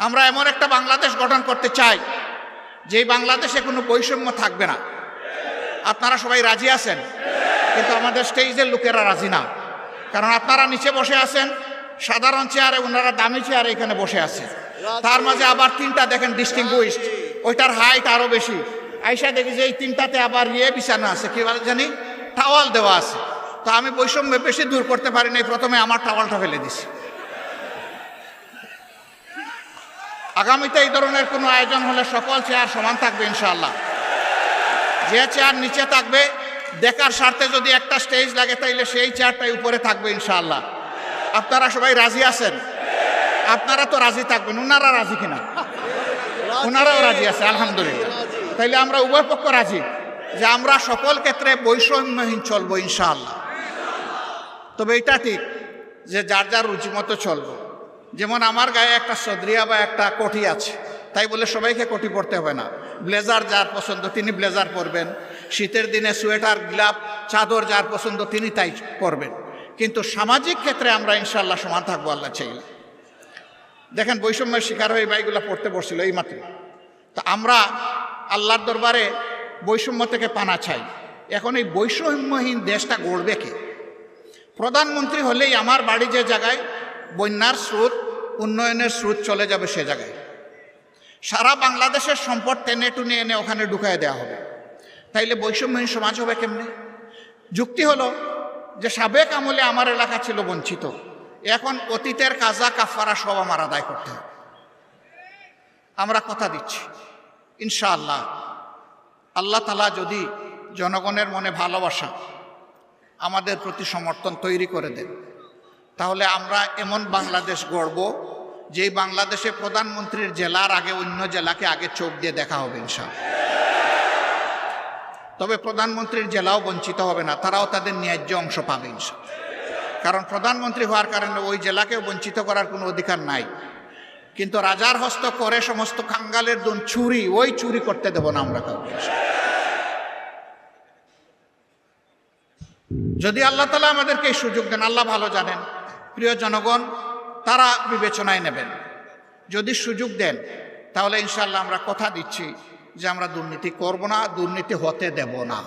আমরা এমন একটা বাংলাদেশ গঠন করতে চাই যেই বাংলাদেশে কোনো বৈষম্য থাকবে না। আপনারা সবাই রাজি আছেন, কিন্তু আমাদের স্টেজের লোকেরা রাজি না। কারণ আপনারা নিচে বসে আছেন সাধারণ চেয়ারে, ওনারা দামি চেয়ারে এখানে বসে আছে। তার মাঝে আবার তিনটা দেখেন ডিস্টিংগুইশড, ওইটার হাইট আরো বেশি। আইসা দেখি যে এই তিনটাতে আবার বিছানো আছে, কি বলে জানি, টাওয়াল দেওয়া আছে। তো আমি বৈষম্য বেশি দূর করতে পারি নাই, প্রথমে আমার টাওয়ালটা ফেলে দিছি। আগামীতে এই ধরনের কোনো আয়োজন হলে সকল চেয়ার সমান থাকবে ইনশাআল্লাহ। যে চেয়ার নিচে থাকবে দেখার স্বার্থে যদি একটা স্টেজ লাগে তাইলে সেই চেয়ারটাই উপরে থাকবে ইনশাআল্লাহ। আপনারা সবাই রাজি আছেন? আপনারা তো রাজি থাকবেন, ওনারা রাজি কিনা? ওনারাও রাজি আছে, আলহামদুলিল্লাহ। তাইলে আমরা উভয় পক্ষ রাজি যে আমরা সকল ক্ষেত্রে বৈষম্যহীন চলবো ইনশাআল্লাহ। তবে এটা ঠিক যে যার যার রুচি মতো চলবো। যেমন আমার গায়ে একটা সদরিয়া বা একটা কোটি আছে, তাই বলে সবাইকে কোটি পরতে হবে না। ব্লেজার যার পছন্দ তিনি ব্লেজার পরবেন, শীতের দিনে সোয়েটার, গ্লাভ, চাদর যার পছন্দ তিনি তাই পরবেন। কিন্তু সামাজিক ক্ষেত্রে আমরা ইনশাআল্লাহ সমান থাকবো আল্লাহ চাইলে। দেখেন বৈষম্যের শিকার হয়ে বাইগুলা পড়তে বসছিল এই মাত্র। তো আমরা আল্লাহর দরবারে বৈষম্য থেকে পানা চাই। এখন এই বৈষম্যহীন দেশটা গড়বে কে? প্রধানমন্ত্রী হলেই আমার বাড়ি যে জায়গায় বন্যার স্রোত, উন্নয়নের স্রোত চলে যাবে সে জায়গায় সারা বাংলাদেশের সম্পদ টেনে টুনে এনে ওখানে ঢুকায় দেওয়া হবে। তাইলে বৈষম্যহীন সমাজ হবে কেমনে? যুক্তি হলো যে সাবেক আমলে আমার এলাকা ছিল বঞ্চিত, এখন অতীতের কাজা কাফারা সব আমার আদায় করতে হবে। আমরা কথা দিচ্ছি ইনশাআল্লাহ আল্লাহ তাআলা যদি জনগণের মনে ভালোবাসা, আমাদের প্রতি সমর্থন তৈরি করে দেন, তাহলে আমরা এমন বাংলাদেশ গড়ব যেই বাংলাদেশে প্রধানমন্ত্রীর জেলার আগে অন্য জেলাকে আগে চোখ দিয়ে দেখা হবে ইনশাআল্লাহ। তবে প্রধানমন্ত্রীর জেলাও বঞ্চিত হবে না, তারাও তাদের ন্যায্য অংশ পাবে ইনশাআল্লাহ। কারণ প্রধানমন্ত্রী হওয়ার কারণে ওই জেলাকেও বঞ্চিত করার কোনো অধিকার নাই। কিন্তু রাজার হস্ত করে সমস্ত কাঙ্গালের দুন চুরি, ওই চুরি করতে দেব না আমরা কাউকে। যদি আল্লাহ তাআলা আমাদেরকে এই সুযোগ দেন, আল্লাহ ভালো জানেন, প্রিয় জনগণ তারা বিবেচনায় নেবেন। যদি সুযোগ দেন তাহলে ইনশাআল্লাহ আমরা কথা দিচ্ছি যে আমরা দুর্নীতি করব না, দুর্নীতি হতে দেব না।